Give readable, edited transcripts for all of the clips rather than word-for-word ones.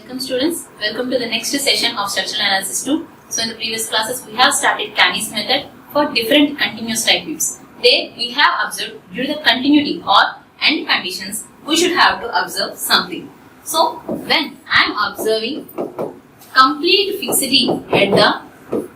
Welcome students, welcome to the next session of structural analysis 2. So in the previous classes we have started Canny's method for different continuous type waves. There we have observed due to the continuity or end conditions we should have to observe something. So when I am observing complete fixity at the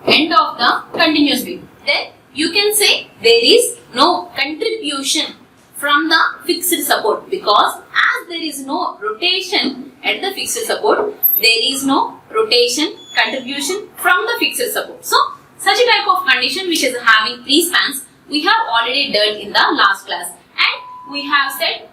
end of the continuous wave, then you can say there is no contribution from the fixed support, because as there is no rotation at the fixed support, there is no rotation contribution from the fixed support. So such a type of condition which is having three spans we have already dealt in the last class, and we have set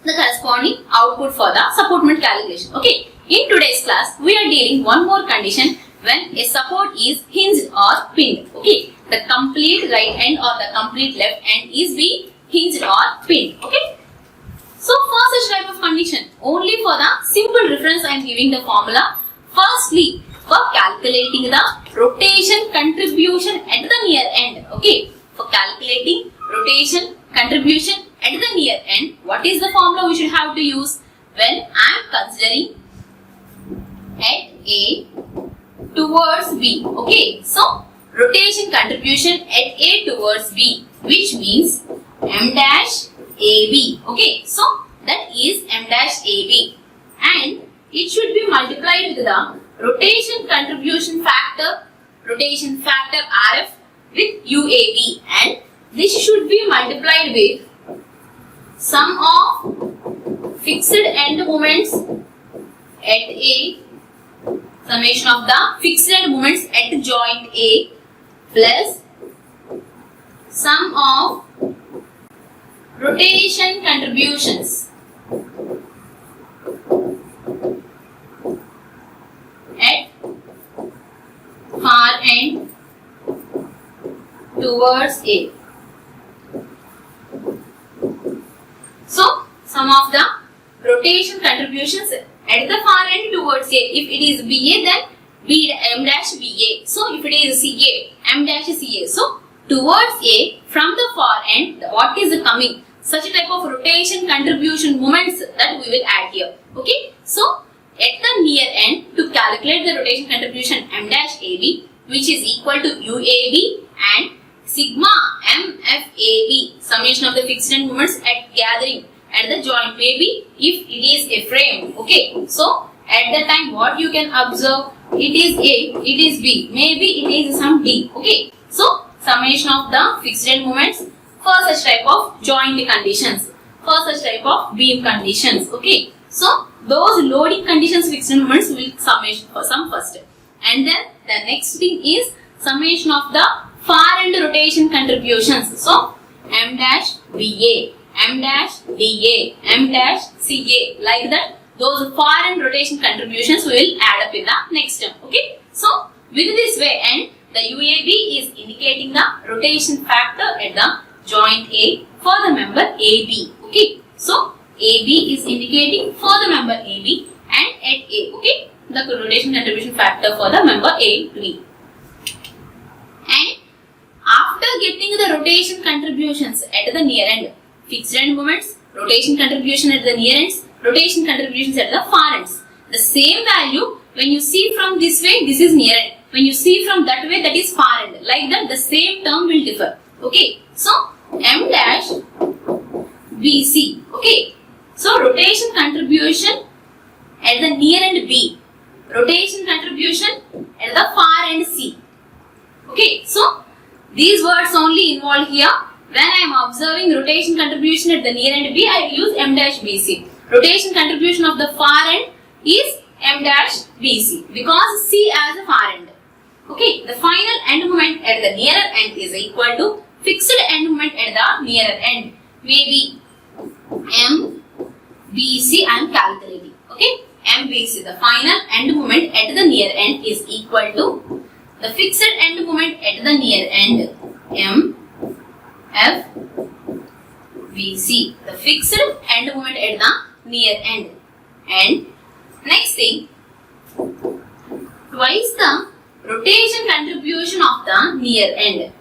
the corresponding output for the supportment calculation. Okay, in today's class we are dealing one more condition when a support is hinged or pinned. Okay, the complete right end or the complete left end is being hinged or pinned. Okay, so for such type of condition, only for the simple reference I am giving the formula. Firstly, for calculating the rotation contribution at the near end. Okay, for calculating rotation contribution at the near end, what is the formula we should have to use? When I am considering at A towards B. Okay, so rotation contribution at A towards B, which means M dash AB. Okay, so that is M dash AB, and it should be multiplied with the rotation contribution factor RF with UAB, and this should be multiplied with sum of fixed end moments at A, summation of the fixed end moments at joint A, plus sum of rotation contributions at far end towards A. So, sum of the rotation contributions at the far end towards A. If it is BA, then B M dash BA. So, if it is CA, M dash CA. So, towards A from the far end, what is coming? Such a type of rotation contribution moments that we will add here. Okay, so at the near end, to calculate the rotation contribution M dash AB, which is equal to UAB and sigma MFAB, summation of the fixed end moments at gathering at the joint, maybe if it is a frame. Okay, so at the time what you can observe, it is A, it is B, maybe it is some D. Okay, so summation of the fixed end moments for such type of joint conditions, for such type of beam conditions. Okay, so those loading conditions fixed end moments will summation for some first, and then the next thing is summation of the far end rotation contributions. So M dash BA, M dash DA, M dash CA, like that. Those far end rotation contributions will add up in the next term. Okay, so with this way, and the UAB is indicating the rotation factor at the joint A for the member AB. Okay, so AB is indicating for the member AB and at A. Okay, the rotation contribution factor for the member A to B. And after getting the rotation contributions at the near end, fixed end moments, rotation contribution at the near ends, rotation contributions at the far ends, the same value when you see from this way, this is near end. When you see from that way, that is far end. Like that, the same term will differ. Okay, so M dash BC. Okay, so rotation contribution at the near end B, rotation contribution at the far end C. Okay, so these words only involved here. When I am observing rotation contribution at the near end B, I will use M dash BC. Rotation contribution of the far end is M dash BC, because C as a far end. Okay, the final end moment at the nearer end is equal to fixed end moment at the nearer end. Maybe MBC I am calculating. Okay, MBC, the final end moment at the near end, is equal to the fixed end moment at the near end, MFBC, the fixed end moment at the near end. And next thing, twice the rotation contribution of the near end,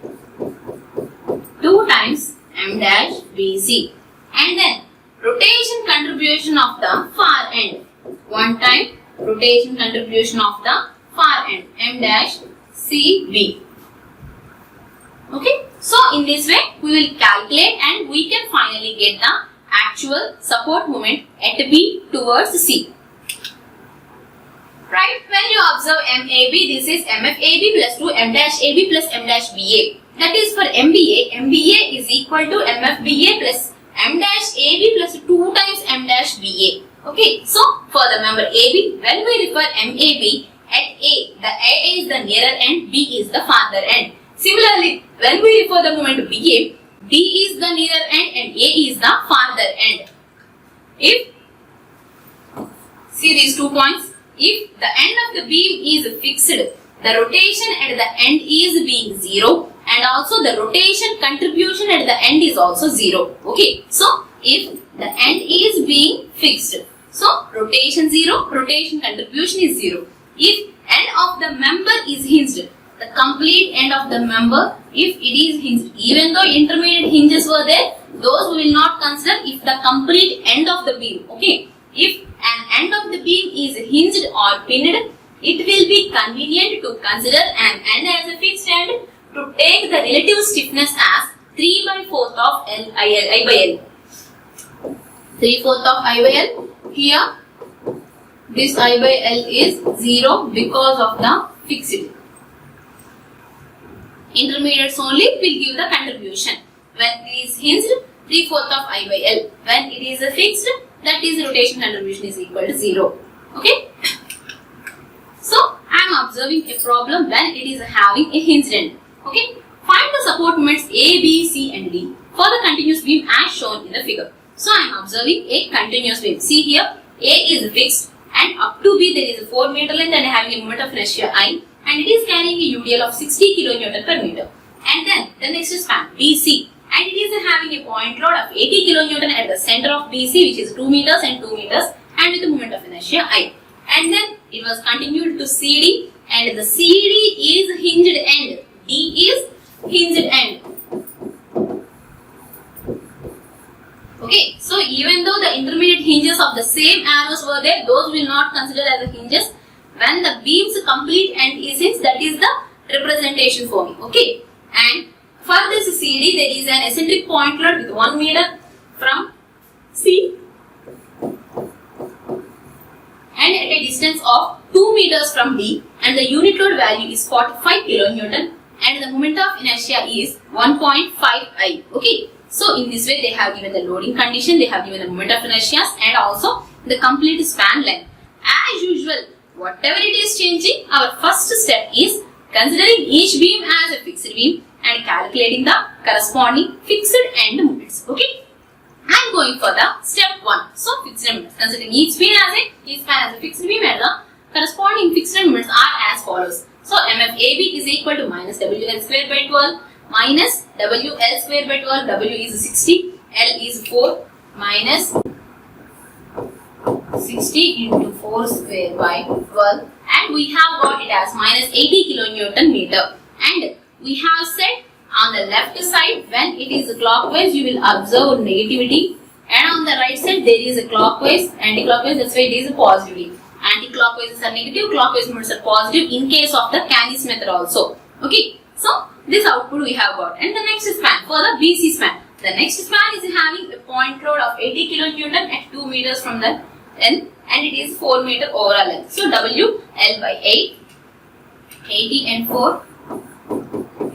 2 times M dash BC, and then rotation contribution of the far end, 1 time rotation contribution of the far end, M dash CB. Okay, so in this way we will calculate and we can finally get the actual support moment at B towards C. Right, when you observe MAB, this is MFAB plus 2 M dash AB plus M dash BA. That is for MBA, MBA is equal to MFBA plus M dash AB plus 2 times M dash BA. Okay, so for the member AB, when we refer MAB at A, the A is the nearer end, B is the farther end. Similarly, when we refer the moment BA, D is the nearer end and A is the farther end. If, see these 2 points, if the end of the beam is fixed, the rotation at the end is being 0 and also the rotation contribution at the end is also 0. Okay, so if the end is being fixed, so rotation 0, rotation contribution is 0. If end of the member is hinged, the complete end of the member, if it is hinged, even though intermediate hinges were there, those we will not consider if the complete end of the beam. Okay, if an end of the beam is hinged or pinned, it will be convenient to consider an end as a fixed end to take the relative stiffness as 3 by 4th of I by L. 3/4 of I by L. Here, this I by L is 0 because of the fixed. Intermediates only will give the contribution. When it is hinged, 3/4 of I by L. When it is a fixed, that is rotation contribution is equal to 0. Okay. So, I am observing a problem when it is having a hinged end. Okay. Find the support moments A, B, C and D for the continuous beam as shown in the figure. So, I am observing a continuous beam. See here, A is fixed and up to B there is a 4 meter length and having a moment of inertia I, and it is carrying a UDL of 60 kN per meter. And then the next span BC, and it is having a point load of 80 kN at the center of BC, which is 2 meters and 2 meters and with a moment of inertia I. And then it was continued to CD, and the CD is hinged end, D is hinged end. Okay, so even though the intermediate hinges of the same arrows were there, those will not consider as the hinges. When the beam's complete end is hinged, that is the representation for me. Okay, and for this CD, there is an eccentric point load with 1 meter from C and at a distance of 2 meters from D, and the unit load value is 45 kN and the moment of inertia is 1.5 I. Okay, so in this way they have given the loading condition, they have given the moment of inertia and also the complete span length. As usual, whatever it is changing, our first step is considering each beam as a fixed beam and calculating the corresponding fixed end moments. Okay, I am going for the step 1. So fixed end moments, considering each span as a fixed beam and the corresponding fixed end moments are as follows. So MFAB is equal to minus WL square by 12 minus WL square by 12. W is 60, L is 4 minus 60 into 4 square by 12, and we have got it as minus 80 kilonewton meter. And we have said on the left side, when it is clockwise, you will observe negativity, and on the right side there is a clockwise, anti-clockwise, that's why it is a positivity. Anti-clockwise are negative, clockwise movements are positive in case of the Canis method also. Okay, so this output we have got. And the next span, for the BC span, the next span is having a point load of 80 kilonewton at 2 meters from the end, and it is 4 meter overall length. So W L by 8, 80 and 4,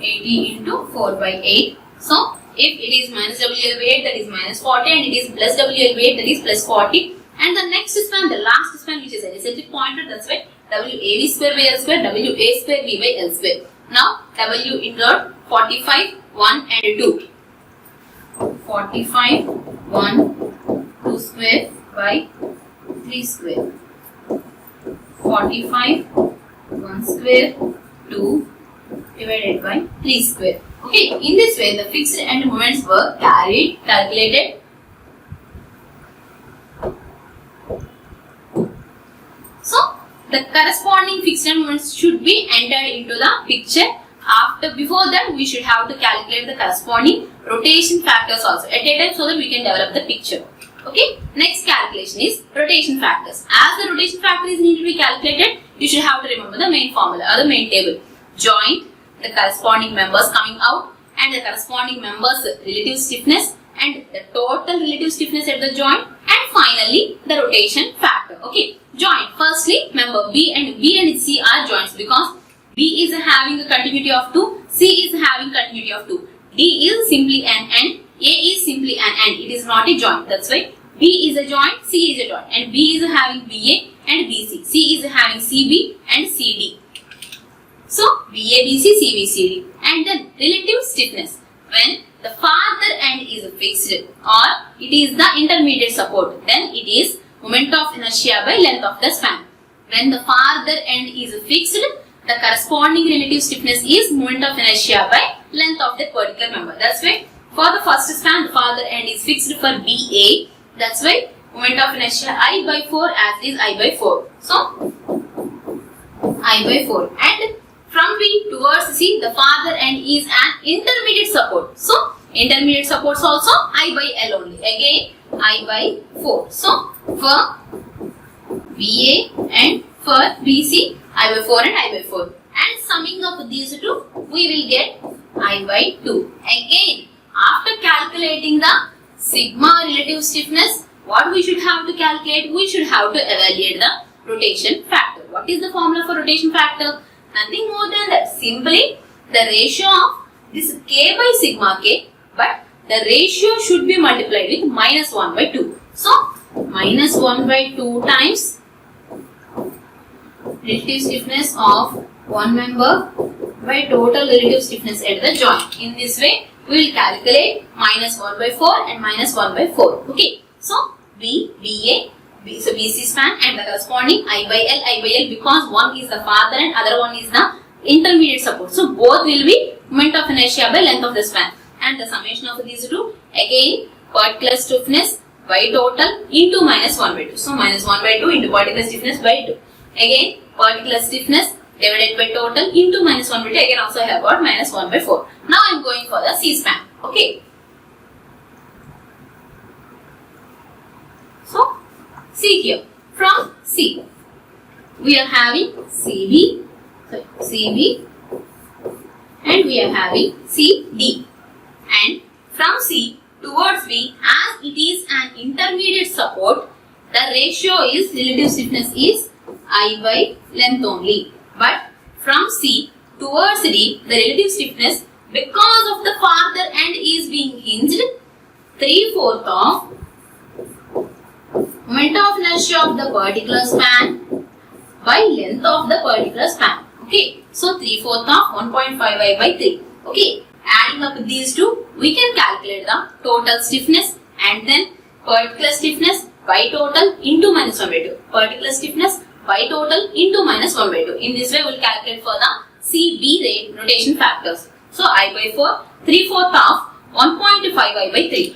80 into 4 by 8. So if it is minus WL by 8, that is minus 40, and it is plus WL by 8, that is plus 40. And the next span, the last span, which is an eccentric pointer, that's why WAV square by L square, WA square V by L square. Now W include 45, 1 and 2. 45, 1, 2 square by 3 square. 45, 1 square, 2 divided by 3 square. Okay, in this way the fixed end moments were calculated. So the corresponding fixed end moments should be entered into the picture. Before that, we should have to calculate the corresponding rotation factors also at a time so that we can develop the picture. Okay. Next calculation is rotation factors. As the rotation factor is need to be calculated, you should have to remember the main formula or the main table. Joint, the corresponding members coming out, and the corresponding members' relative stiffness, and the total relative stiffness at the joint, and finally the rotation factor. Okay. Joint. Firstly, remember B and C are joints because B is having a continuity of 2, C is having continuity of 2. D is simply an end, A is simply an end. It is not a joint. That's why B is a joint, C is a joint, and B is having BA and BC. C is having CB and CD. So BA, BC, CB, CD. And then relative stiffness. When the farther end is fixed or it is the intermediate support, then it is moment of inertia by length of the span. When the farther end is fixed, the corresponding relative stiffness is moment of inertia by length of that particular member. That's why for the first span, the farther end is fixed for BA. That's why moment of inertia I by 4 as it is I by 4. So I by 4. And from B towards C, the farther end is an intermediate support. So intermediate supports also I by L only. Again I by 4. So for BA and for BC, I by 4 and I by 4. And summing up these two, we will get I by 2. Again, after calculating the sigma relative stiffness, what we should have to calculate? We should have to evaluate the rotation factor. What is the formula for rotation factor? Nothing more than that. Simply the ratio of this K by sigma K, but the ratio should be multiplied with minus 1 by 2. So, minus 1 by 2 times relative stiffness of one member by total relative stiffness at the joint. In this way, we will calculate minus 1 by 4 and minus 1 by 4. Okay. So, BA, so BC span and the corresponding I by L because one is the farther and other one is the intermediate support. So, both will be moment of inertia by length of the span. And the summation of these two, again, particular stiffness by total into minus 1 by 2. So, minus 1 by 2 into particular stiffness by 2. Again, particular stiffness divided by total into minus 1 by 2. Again, also I have got minus 1 by 4. Now, I am going for the C span. Okay. So, see here. From C, we are having CB and we are having CD. And from C towards B, as it is an intermediate support, the ratio is relative stiffness is I by length only. But from C towards D, the relative stiffness, because of the farther end is being hinged, 3/4 of moment of inertia of the particular span by length of the particular span. Okay. So 3/4 of 1.5I by 3. Okay. Adding up these two, we can calculate the total stiffness and then particular stiffness by total into minus 1 by 2. Particular stiffness by total into minus 1 by 2. In this way, we will calculate for the CB rate rotation factors. So, I by 4, 3/4 of 1.5I by 3.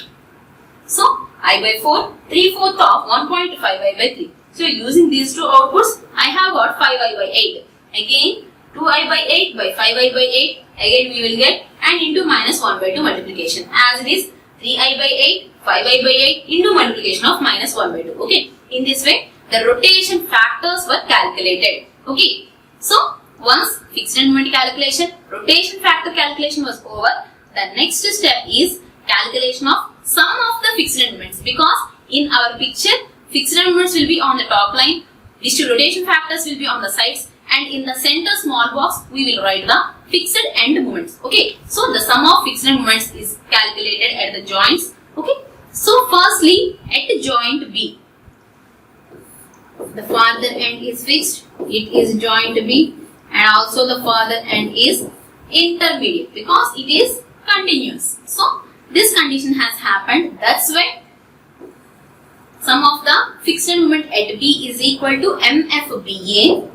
So, I by 4, 3/4 of 1.5I by 3. So, using these two outputs, I have got 5I by 8. Again, 2I by 8 by 5I by 8. Again, we will get and into minus 1 by 2 multiplication. As it is 3I by 8, 5I by 8 into multiplication of minus 1 by 2. Okay. In this way, the rotation factors were calculated. Okay. So, once fixed end moment calculation, rotation factor calculation was over, the next step is calculation of sum of the fixed end moments, because in our picture, fixed end moments will be on the top line, these two rotation factors will be on the sides, and in the center small box, we will write the fixed end moments. Okay. So, the sum of fixed end moments is calculated at the joints. Okay. So, firstly, at joint B, the farther end is fixed, it is joint B, and also the farther end is intermediate because it is continuous. So, this condition has happened. That's why sum of the fixed end moment at B is equal to MFBA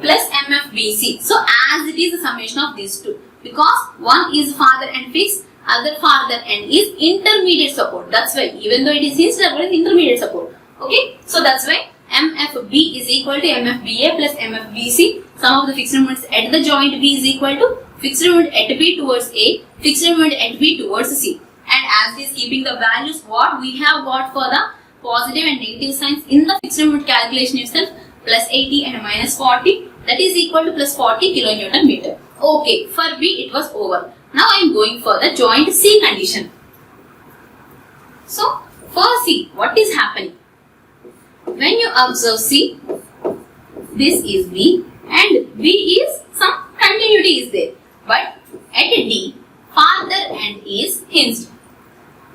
plus MFBC. So, as it is the summation of these two, because one is farther end fixed, other farther end is intermediate support. That's why even though it is hinged, it is intermediate support. Okay. So, that's why MFB is equal to MFBA plus MFBC. Sum of the fixed moments at the joint B is equal to fixed moment at B towards A, fixed moment at B towards C. And as it is keeping the values what we have got for the positive and negative signs in the fixed moment calculation itself, plus 80 and minus 40, that is equal to plus 40 kilonewton meter. Okay, for B it was over. Now I am going for the joint C condition. So for C, what is happening? When you observe C, this is B and B is some continuity is there. But at D, farther end is hinged.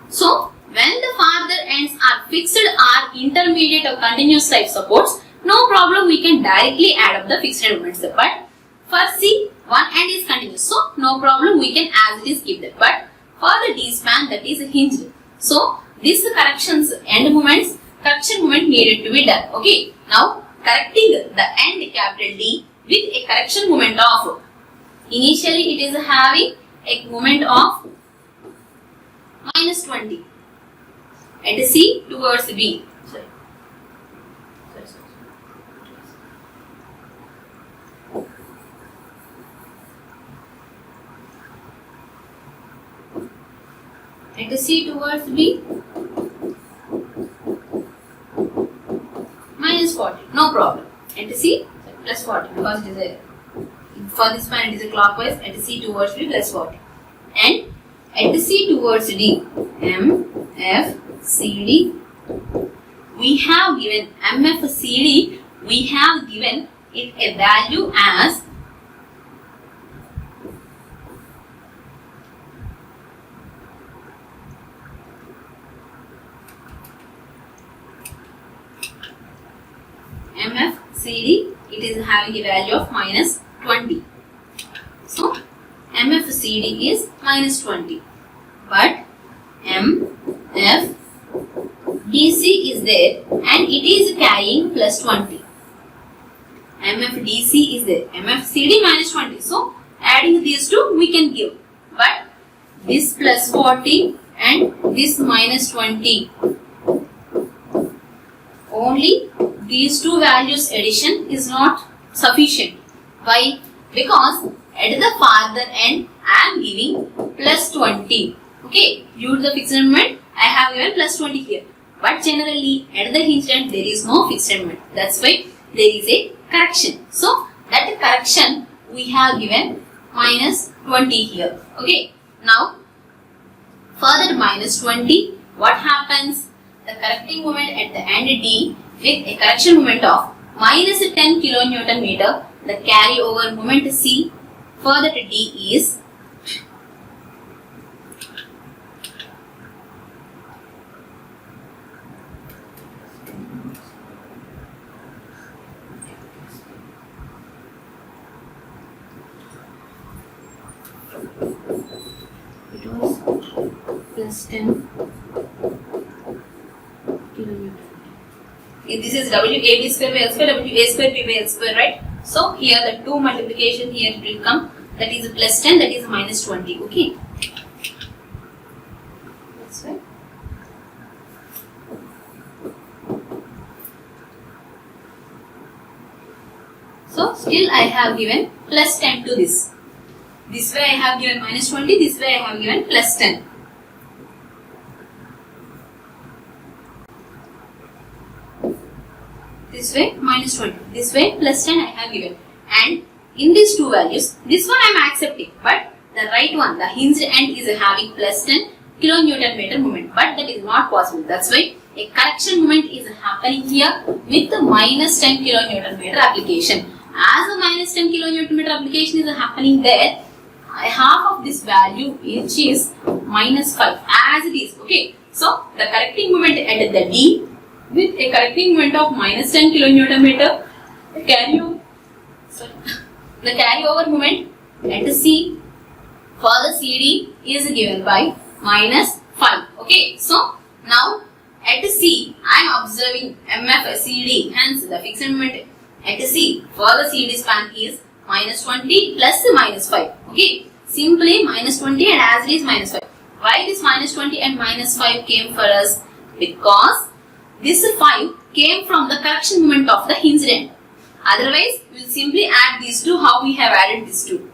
So when the farther ends are fixed or intermediate or continuous type supports, no problem, we can directly add up the fixed moments. But for C, one end is continuous, so no problem, we can as it is keep that. But for the D span, that is hinged. So these corrections end moments, correction moment needed to be done. Okay. Now correcting the end capital D with a correction moment of, initially it is having a moment of minus 20 at C towards B. At C towards B, minus 40, no problem. At C, plus 40 because it is a, for this span it is a clockwise, at C towards B plus 40. And at C towards D, M, F, C, D, we have given M, F, C, D, we have given it a value as MF CD, it is having a value of minus 20. So MF CD is minus 20. But MF DC is there and it is carrying plus 20. MF DC is there. MF CD minus 20. So adding these two we can give. But this plus 40 and this minus 20. Only these two values addition is not sufficient. Why? Because at the farther end I am giving plus 20. Okay, due to the fixed moment I have given plus 20 here. But generally at the hinged end there is no fixed moment. That's why there is a correction. So that correction we have given minus 20 here. Okay, now for that minus 20, what happens? The correcting moment at the end D with a correction moment of minus 10 kilonewton meter, the carryover moment C for that D is plus 10 kilonewton. This is WAB square by L square, WA square P by L square, right? So here the 2 multiplication here it will come, that is plus 10, that is minus 20. Okay. That's right. So still I have given plus 10 to this. This way I have given minus 20, this way I have given plus 10. This way minus 20, this way plus 10 I have given. And in these two values, this one I am accepting, but the right one, the hinged end is having plus 10 kilonewton meter moment, but that is not possible. That's why a correction moment is happening here with the minus 10 kilonewton meter application. As a minus 10 kilonewton meter application is happening there, half of this value which is minus 5 as it is. Okay, so the correcting moment at the D with a correcting moment of minus 10 kilonewton meter, the carryover moment at C for the CD is given by minus 5. Okay, so now at C I am observing MF CD, hence the fixed moment at C for the CD span is minus 20 plus minus 5. Okay, simply minus 20 and as it is minus 5. Why this minus 20 and minus 5 came for us? Because this 5 came from the correction moment of the hinged end. Otherwise, we will simply add these two. How we have added these two?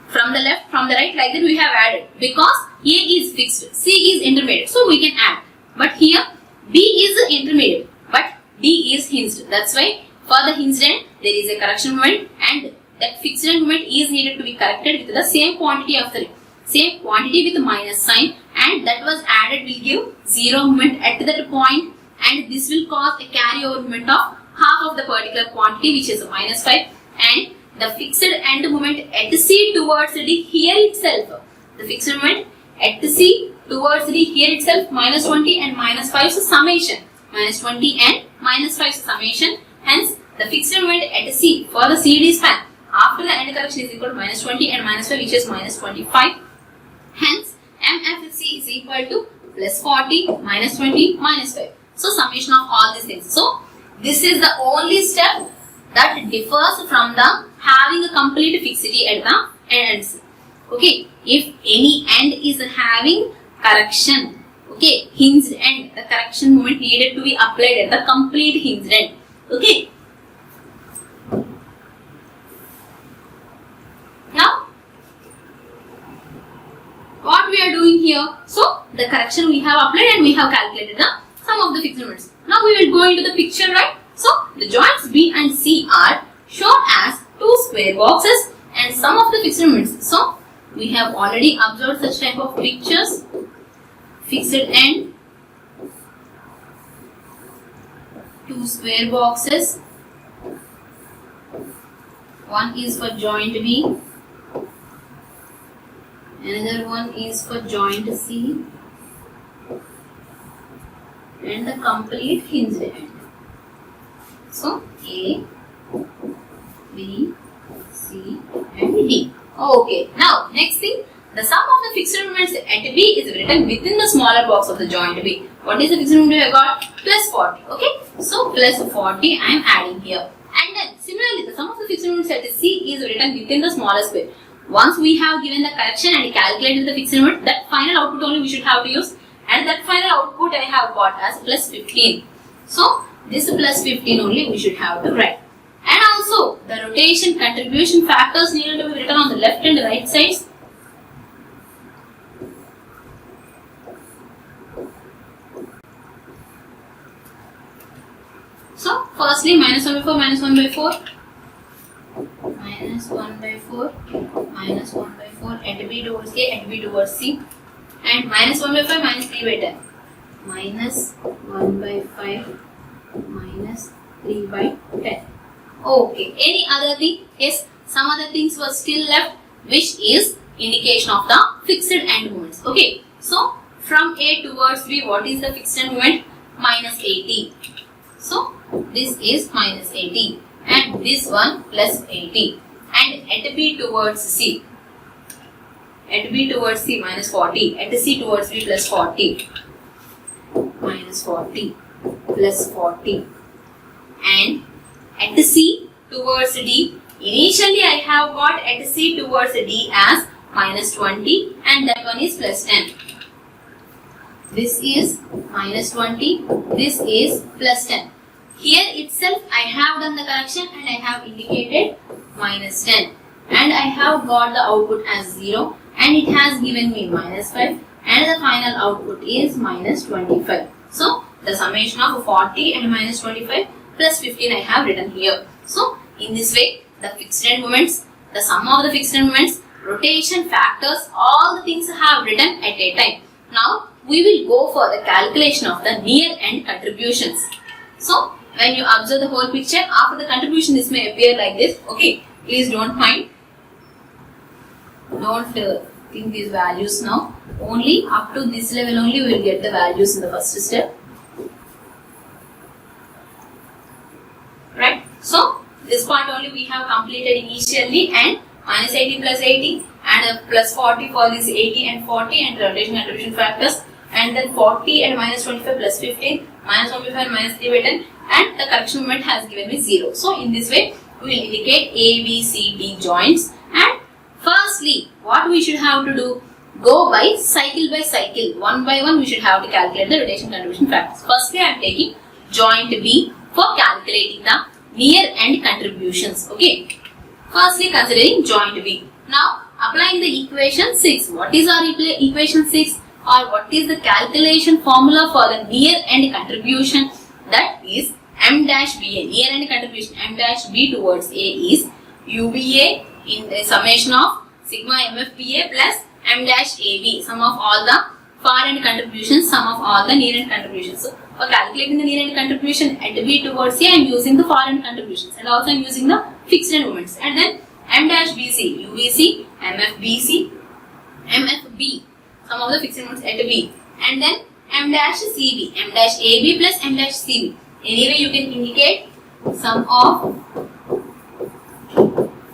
From the left, from the right, like that we have added. Because A is fixed, C is intermediate, so we can add. But here, B is intermediate, but D is hinged. That's why for the hinged end, there is a correction moment, and that fixed end moment is needed to be corrected with the same quantity of the same quantity with minus sign, and that was added will give 0 moment at that point, and this will cause a carryover moment of half of the particular quantity, which is minus 5, and the fixed end moment at C towards D here itself. The fixed moment at C towards D here itself, minus 20 and minus 5 is summation. Minus 20 and minus 5 is summation. Hence, the fixed moment at C for the CD span after the end correction is equal to minus 20 and minus 5, which is minus 25. Hence, MFC is equal to plus 40, minus 20, minus 5. So, summation of all these things. So, this is the only step that differs from the having a complete fixity at the ends. Okay, if any end is having correction, okay, hinged end, the correction moment needed to be applied at the complete hinged end. Okay. Now, what we are doing here? So, the correction we have applied and we have calculated the sum of the fixed moments. Now, we will go into the picture, right? So, the joints B and C are shown as two square boxes and sum of the fixed moments. So, we have already observed such type of pictures. Fixed end, two square boxes. One is for joint B, another one is for joint C, and the complete hinged end. So, A, B, C and D. Okay, now next thing, the sum of the fixed moments at B is written within the smaller box of the joint B. What is the fixed moment I got? Plus 40. Okay, so plus 40 I am adding here. And then similarly, the sum of the fixed moments at C is written within the smaller square. Once we have given the correction and calculated the fixed moment, that final output only we should have to use, and that final output I have got as plus 15. So, this plus 15 only we should have to write. And also, the rotation contribution factors needed to be written on the left and right sides. So, firstly, minus 1 by 4, minus 1 by 4, minus 1 by 4, minus 1 by 4 at B towards A, at B towards C, and minus 1 by 5, minus 3 by 10, minus 1 by 5, minus 3 by 10. Okay, any other thing? Yes, some other things were still left, which is indication of the fixed end moments. Okay, so from A towards B, what is the fixed end moment? Minus 80. So, this is minus 80 and this one plus 80, and at B towards C, at B towards C minus 40, at C towards B plus 40, minus 40, plus 40, and at C towards D, initially I have got at C towards D as minus 20 and that one is plus 10. This is minus 20, this is plus 10. Here itself I have done the correction and I have indicated minus 10, and I have got the output as 0 and it has given me minus 5, and the final output is minus 25. So, the summation of 40 and minus 25 plus 15 I have written here. So, in this way, the fixed end moments, the sum of the fixed end moments, rotation factors, all the things I have written at a time. Now, we will go for the calculation of the near end contributions. So, when you observe the whole picture, after the contribution this may appear like this. Okay, please don't mind. Don't think these values now. Only up to this level only we will get the values in the first step. Right. So, this part only we have completed initially, and minus 80 plus 80 and plus 40 for this 80 and 40 and rotation contribution factors, and then 40 and minus 25 plus 15, minus 25 and minus 3 by 10, and the correction moment has given me 0. So, in this way, we will indicate A, B, C, D joints, and firstly, what we should have to do? Go by cycle, one by one we should have to calculate the rotation contribution factors. Firstly, I am taking joint B for calculating the near end contributions. Okay. Firstly, considering joint B. Now, applying the equation 6. What is our equation 6? or what is the calculation formula for the near end contribution? That is M dash BA. Near end contribution M dash B towards A is UBA in the summation of sigma MFBA plus M dash AB, sum of all the far end contributions, sum of all the near end contributions. So for calculating the near end contribution at B towards A, I am using the far end contributions, and also I am using the fixed end moments. And then M dash BC, UBC, MFBC, MFB, sum of the fixed end moments at B, and then M dash CB, M dash AB plus M dash CB. Anyway, you can indicate sum of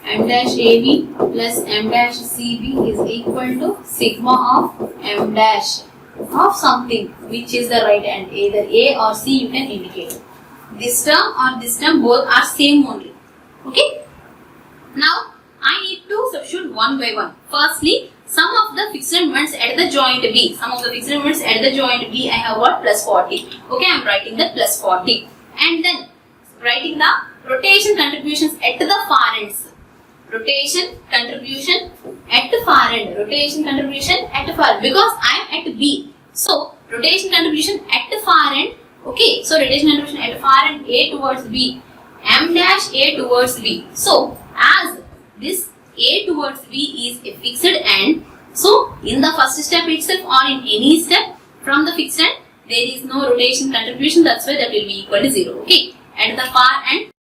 M dash AB plus M dash CB is equal to sigma of M dash of something which is the right hand, either A or C you can indicate. This term or this term both are same only. Okay. Now I need to substitute one by one. Firstly, sum of the fixed moments at the joint B. Sum of the fixed moments at the joint B, I have what? Plus 40. Okay, I am writing the plus 40. And then writing the rotation contributions at the far ends. Rotation contribution at the far end. Rotation contribution at the far end. Because I am at B. So, rotation contribution at the far end. Okay, so rotation contribution at the far end A towards B. M dash A towards B. So, as this A towards B is a fixed end, so in the first step itself or in any step from the fixed end, there is no rotation contribution. That's why that will be equal to 0. Okay, at the far end